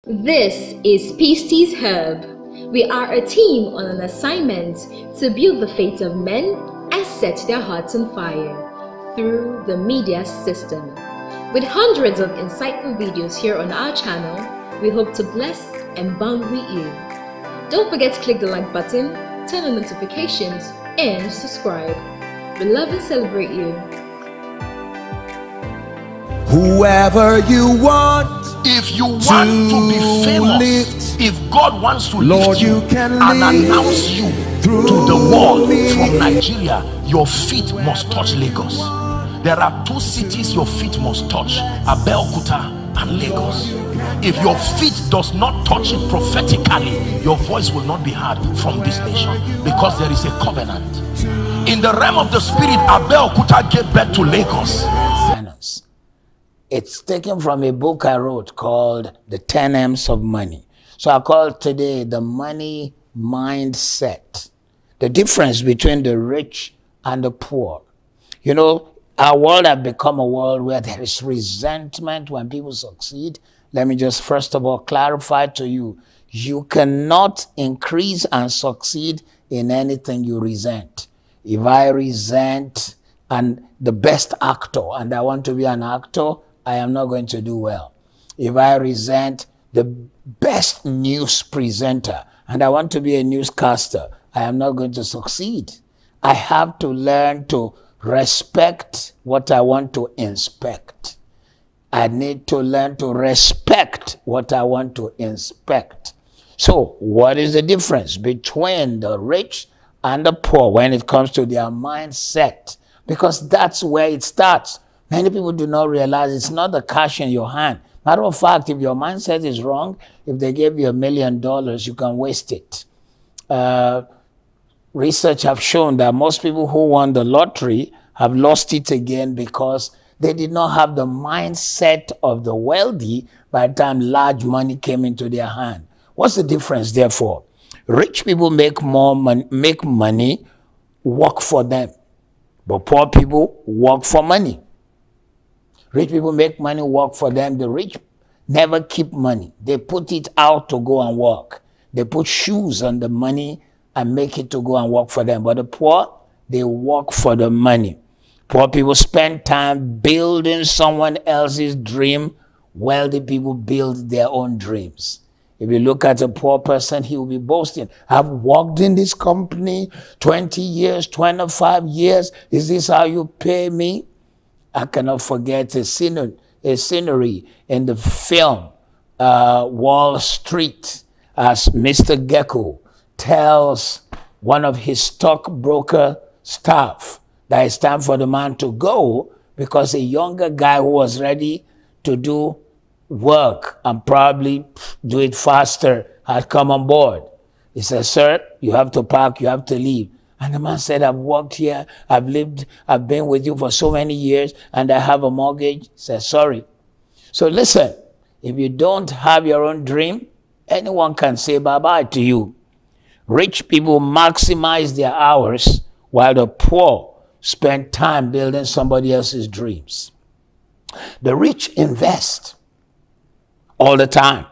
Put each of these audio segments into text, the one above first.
This is Pistis Hub. We are a team on an assignment to build the faith of men and set their hearts on fire through the media system. With hundreds of insightful videos here on our channel, we hope to bless and bond with you. Don't forget to click the like button, turn on notifications, and subscribe. We love and celebrate you. Whoever you want, if you want to be famous, if God wants to Lord, lift you can and announce you to the world from Nigeria, your feet must touch Lagos. There are two cities your feet must touch: Abeokuta and Lagos. If your feet does not touch it prophetically, your voice will not be heard from this nation, because there is a covenant. In the realm of the spirit, Abeokuta gave birth to Lagos. It's taken from a book I wrote called The 10 M's of Money. So I call it today the money mindset. The difference between the rich and the poor. You know, our world has become a world where there is resentment when people succeed. Let me just first of all clarify to you, you cannot increase and succeed in anything you resent. If I resent and the best actor and I want to be an actor, I am not going to do well. If I resent the best news presenter and I want to be a newscaster, I am not going to succeed. I have to learn to respect what I want to inspect. I need to learn to respect what I want to inspect. So what is the difference between the rich and the poor when it comes to their mindset? Because that's where it starts. Many people do not realize it's not the cash in your hand. Matter of fact, if your mindset is wrong, if they gave you $1 million, you can waste it. Research have shown that most people who won the lottery have lost it again because they did not have the mindset of the wealthy by the time large money came into their hand. What's the difference, therefore? Rich people make money, work for them. But poor people work for money. Rich people make money, work for them. The rich never keep money. They put it out to go and work. They put shoes on the money and make it to go and work for them. But the poor, they work for the money. Poor people spend time building someone else's dream. Wealthy people build their own dreams. If you look at a poor person, he will be boasting. I've worked in this company 20 years, 25 years. Is this how you pay me? I cannot forget a scenery in the film Wall Street, as Mr. Gecko tells one of his stockbroker staff that it's time for the man to go because a younger guy who was ready to do work and probably do it faster had come on board. He said, sir, you have to park, you have to leave. And the man said, I've worked here, I've been with you for so many years, and I have a mortgage. He said, sorry. So listen, if you don't have your own dream, anyone can say bye-bye to you. Rich people maximize their hours, while the poor spend time building somebody else's dreams. The rich invest all the time.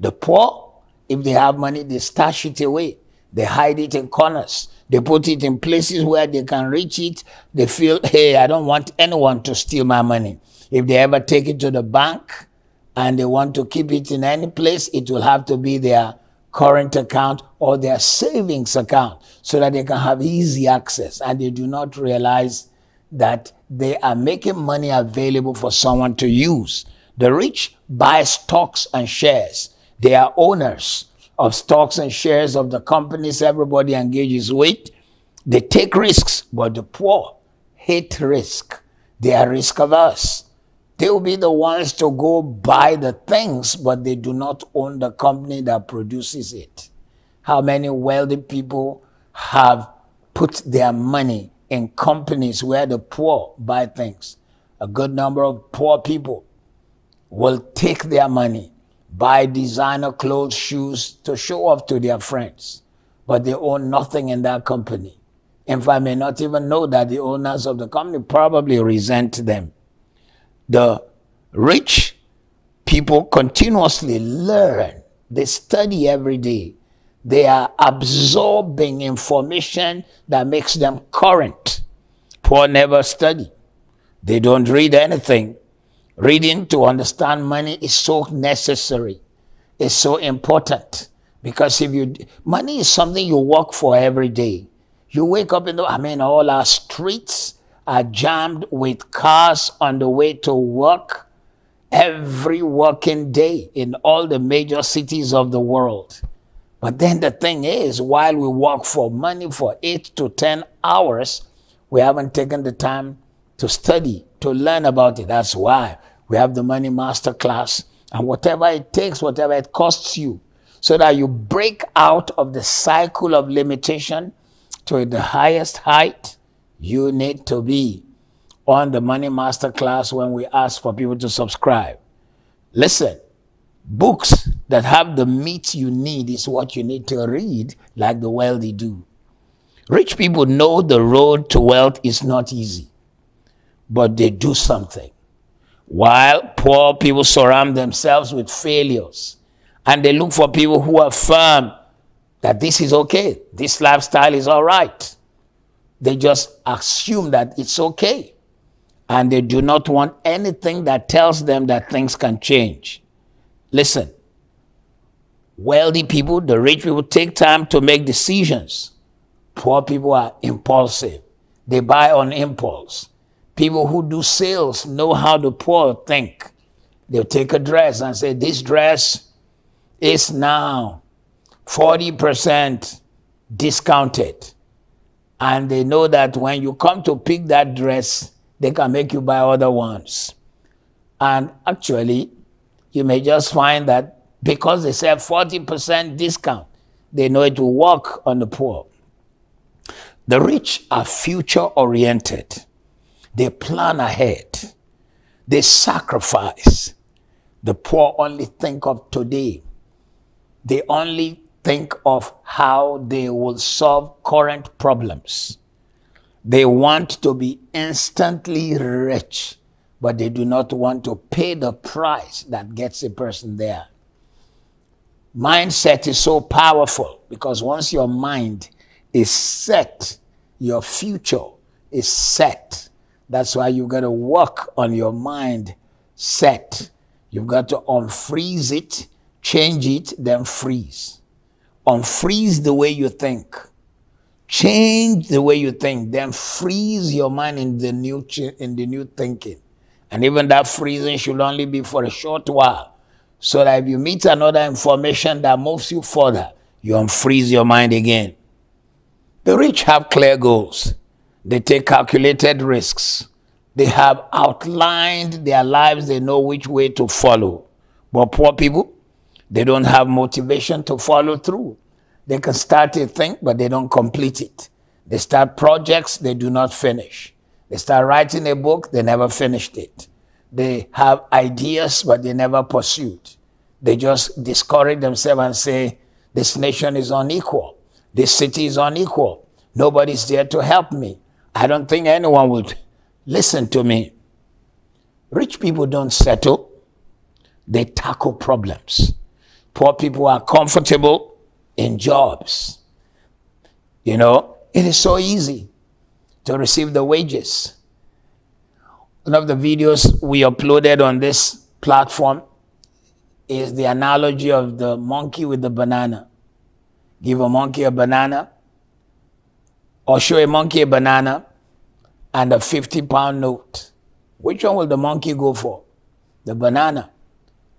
The poor, if they have money, they stash it away. They hide it in corners. They put it in places where they can reach it. They feel, hey, I don't want anyone to steal my money. If they ever take it to the bank and they want to keep it in any place, it will have to be their current account or their savings account so that they can have easy access. And they do not realize that they are making money available for someone to use. The rich buy stocks and shares. They are owners of stocks and shares of the companies everybody engages with. They take risks, but the poor hate risk. They are risk averse. They will be the ones to go buy the things, but they do not own the company that produces it. How many wealthy people have put their money in companies where the poor buy things? A good number of poor people will take their money, buy designer clothes, shoes to show off to their friends, but they own nothing in that company. In fact, may not even know that the owners of the company probably resent them. The rich People continuously learn. They study every day. They are absorbing information that makes them current. Poor never study. They don't read anything. Reading to understand money is so necessary. It's so important. Because money is something you work for every day. You wake up all our streets are jammed with cars on the way to work every working day in all the major cities of the world. But then the thing is, while we work for money for 8 to 10 hours, we haven't taken the time to study, to learn about it. That's why we have the Money Master class, and whatever it takes, whatever it costs you, so that you break out of the cycle of limitation to the highest height, you need to be on the Money Master class when we ask for people to subscribe. Listen, books that have the meat you need is what you need to read, like the wealthy do. Rich people know the road to wealth is not easy, but they do something. While poor people surround themselves with failures, and they look for people who affirm that this is okay, this lifestyle is all right. They just assume that it's okay. And they do not want anything that tells them that things can change. Listen, wealthy people, the rich people, take time to make decisions. Poor people are impulsive. They buy on impulse. People who do sales know how the poor think. They'll take a dress and say, this dress is now 40% discounted. And they know that when you come to pick that dress, they can make you buy other ones. And actually, you may just find that because they say 40% discount, they know it will work on the poor. The rich are future-oriented. They plan ahead. They sacrifice. The poor only think of today. They only think of how they will solve current problems. They want to be instantly rich, but they do not want to pay the price that gets a person there. Mindset is so powerful because once your mind is set, your future is set. That's why you got to work on your mind set. You've got to unfreeze it, change it, then freeze. Unfreeze the way you think. Change the way you think, then freeze your mind in the new thinking. And even that freezing should only be for a short while, so that if you meet another information that moves you further, you unfreeze your mind again. The rich have clear goals. They take calculated risks. They have outlined their lives. They know which way to follow. But poor people, they don't have motivation to follow through. They can start a thing, but they don't complete it. They start projects, they do not finish. They start writing a book, they never finished it. They have ideas, but they never pursued. They just discourage themselves and say, this nation is unequal. This city is unequal. Nobody's there to help me. I don't think anyone would listen to me. Rich people don't settle. They tackle problems. Poor people are comfortable in jobs. You know, it is so easy to receive the wages. One of the videos we uploaded on this platform is the analogy of the monkey with the banana. Give a monkey a banana, or show a monkey a banana and a 50-pound note. Which one will the monkey go for? The banana,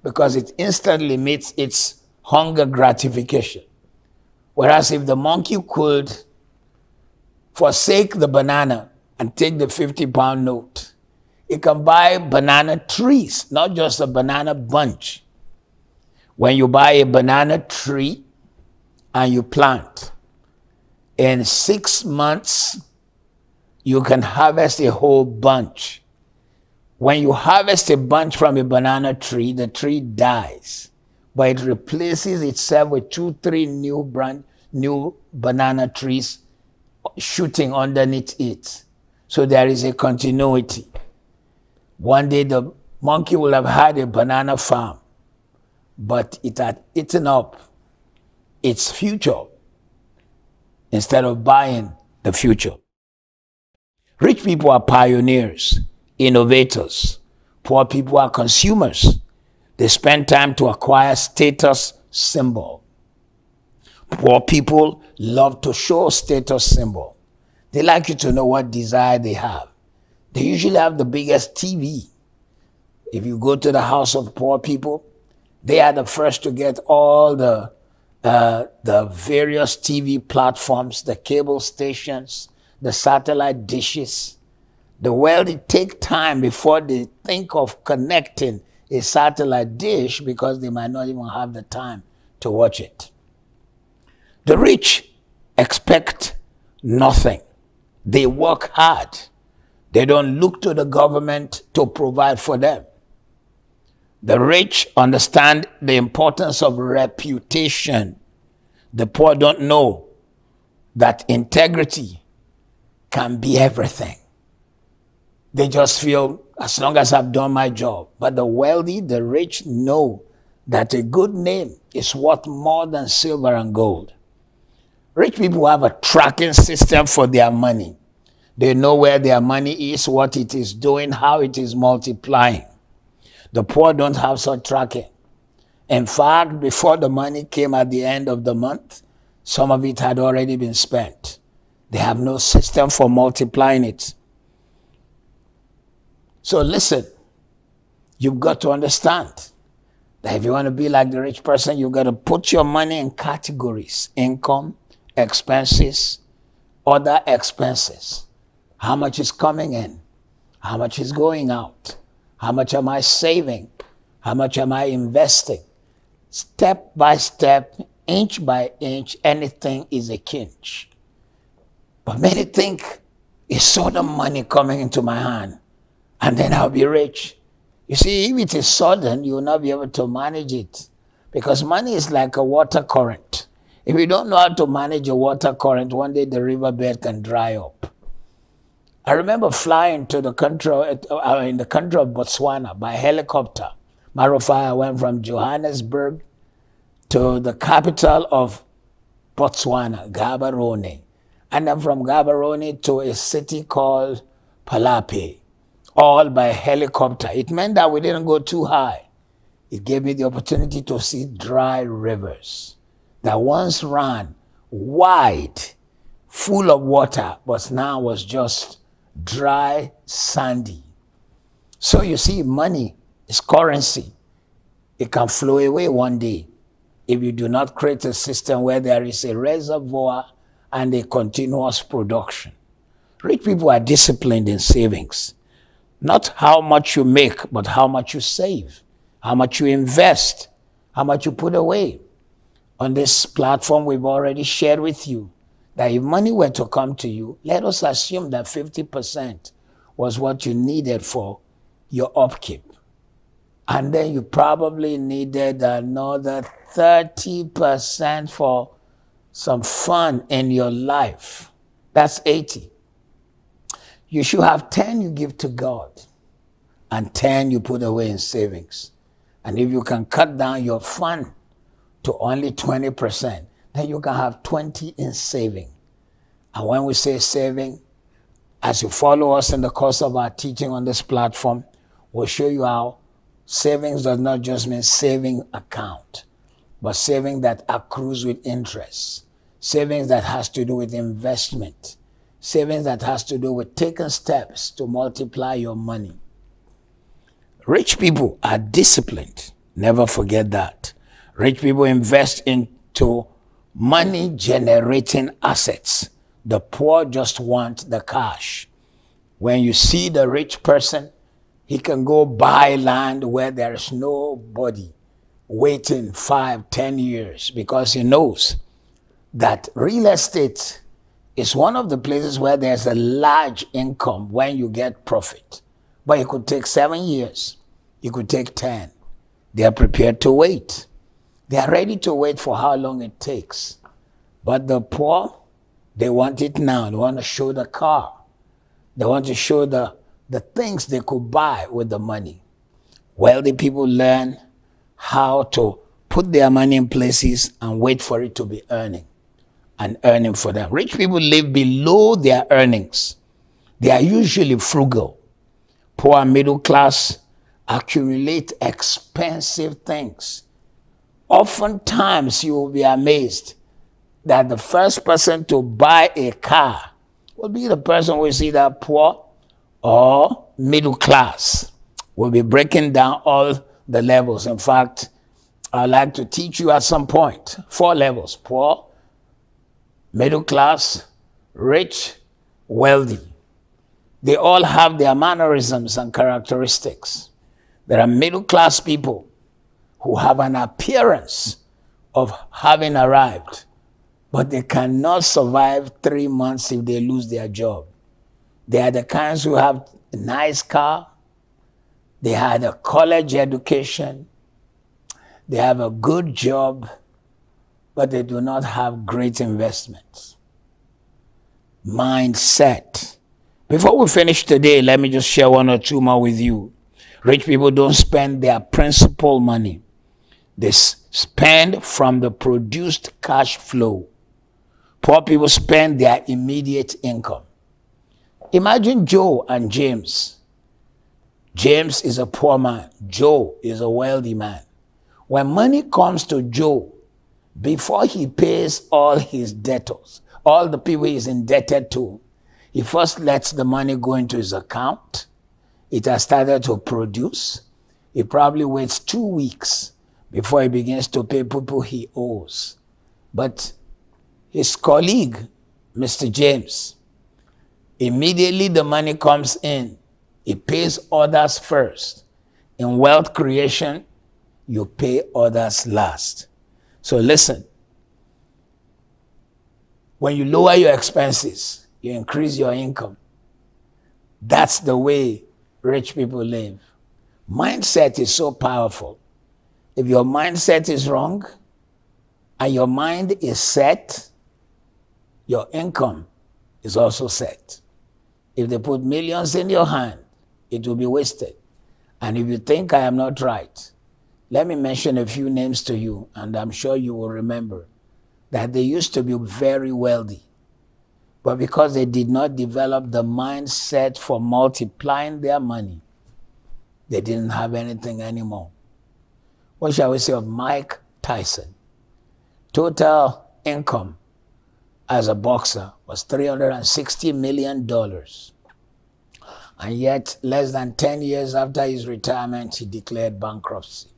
because it instantly meets its hunger gratification. Whereas if the monkey could forsake the banana and take the 50-pound note, it can buy banana trees, not just a banana bunch. When you buy a banana tree and you plant, in 6 months, you can harvest a whole bunch. When you harvest a bunch from a banana tree, the tree dies, but it replaces itself with 2-3 new banana trees shooting underneath it. So there is a continuity. One day the monkey will have had a banana farm. but it had eaten up its future instead of buying the future. Rich people are pioneers, innovators. Poor people are consumers. They spend time to acquire status symbol. Poor people love to show status symbol. They like you to know what desire they have. They usually have the biggest TV. If you go to the house of poor people, they are the first to get all the various TV platforms, the cable stations, the satellite dishes. The wealthy take time before they think of connecting a satellite dish because they might not even have the time to watch it. The rich expect nothing. They work hard. They don't look to the government to provide for them. The rich understand the importance of reputation. The poor don't know that integrity can be everything. They just feel, as long as I've done my job. But the wealthy, the rich know that a good name is worth more than silver and gold. Rich people have a tracking system for their money. They know where their money is, what it is doing, how it is multiplying. The poor don't have such tracking. In fact, before the money came at the end of the month, some of it had already been spent. They have no system for multiplying it. So listen, you've got to understand that if you want to be like the rich person, you've got to put your money in categories: income, expenses, other expenses. How much is coming in? How much is going out? How much am I saving? How much am I investing? Step by step, inch by inch, anything is a kinch. But many think it's sudden money coming into my hand, and then I'll be rich. You see, if it is sudden, you will not be able to manage it, because money is like a water current. If you don't know how to manage a water current, one day the riverbed can dry up. I remember flying to the country, in the country of Botswana by helicopter. Matter of fact, I went from Johannesburg to the capital of Botswana, Gaborone, and then from Gaborone to a city called Palape, all by helicopter. It meant that we didn't go too high. It gave me the opportunity to see dry rivers that once ran wide, full of water, but now was just dry, sandy. So you see, money is currency. It can flow away one day if you do not create a system where there is a reservoir and a continuous production. Rich people are disciplined in savings. Not how much you make, but how much you save, how much you invest, how much you put away. On this platform, we've already shared with you that if money were to come to you, let us assume that 50% was what you needed for your upkeep. And then you probably needed another 30% for some fun in your life. That's 80. You should have 10 you give to God and 10 you put away in savings. And if you can cut down your fun to only 20%, then you can have 20 in saving. And when we say saving, as you follow us in the course of our teaching on this platform, we'll show you how savings does not just mean saving account, but saving that accrues with interest, savings that has to do with investment, savings that has to do with taking steps to multiply your money. Rich people are disciplined. Never forget that. Rich people invest into money-generating assets. The poor just want the cash. When you see the rich person, he can go buy land where there is nobody waiting 5, 10 years because he knows that real estate is one of the places where there's a large income when you get profit. But it could take 7 years. It could take 10. They are prepared to wait. They are ready to wait for how long it takes. But the poor, they want it now. They want to show the car. They want to show the things they could buy with the money. Wealthy people learn how to put their money in places and wait for it to be earning and earning for them. Rich people live below their earnings. They are usually frugal. Poor and middle class accumulate expensive things. Oftentimes, you will be amazed that the first person to buy a car will be the person who is either poor or middle class. We'll be breaking down all the levels. In fact, I'd like to teach you at some point 4 levels: poor, middle class, rich, wealthy. They all have their mannerisms and characteristics. There are middle class people who have an appearance of having arrived, but they cannot survive 3 months if they lose their job. They are the kinds who have a nice car, they had a college education, they have a good job, but they do not have great investments. Mindset. Before we finish today, let me just share 1 or 2 more with you. Rich people don't spend their principal money. They spend from the produced cash flow. Poor people spend their immediate income. Imagine Joe and James. James is a poor man. Joe is a wealthy man. When money comes to Joe, before he pays all his debtors, all the people he's indebted to, he first lets the money go into his account. It has started to produce. He probably waits 2 weeks before he begins to pay people he owes. But his colleague, Mr. James, immediately the money comes in, he pays others first. In wealth creation, you pay others last. So listen, when you lower your expenses, you increase your income. That's the way rich people live. Mindset is so powerful. If your mindset is wrong and your mind is set, your income is also set. If they put millions in your hand, it will be wasted. And if you think I am not right, let me mention a few names to you, and I'm sure you will remember that they used to be very wealthy. But because they did not develop the mindset for multiplying their money, they didn't have anything anymore. What shall we say of Mike Tyson? Total income as a boxer was $360 million. And yet, less than 10 years after his retirement, he declared bankruptcy.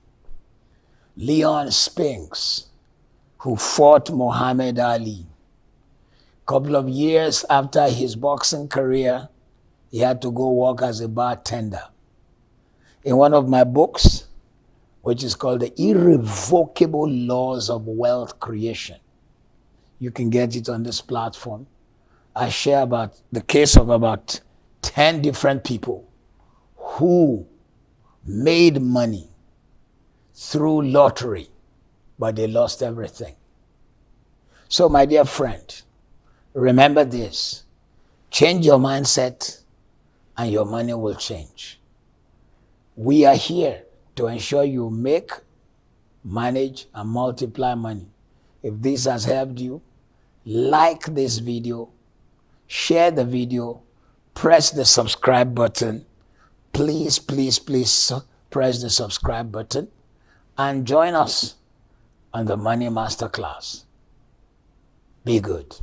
Leon Spinks, who fought Muhammad Ali, a couple of years after his boxing career, he had to go work as a bartender. In one of my books, which is called The Irrevocable Laws of Wealth Creation, you can get it on this platform, I share about the case of about 10 different people who made money through lottery, but they lost everything. So my dear friend, remember this: change your mindset and your money will change. We are here to ensure you make, manage, and multiply money. If this has helped you, like this video, share the video, press the subscribe button. Please, please, please press the subscribe button and join us on the Money Masterclass. Be good.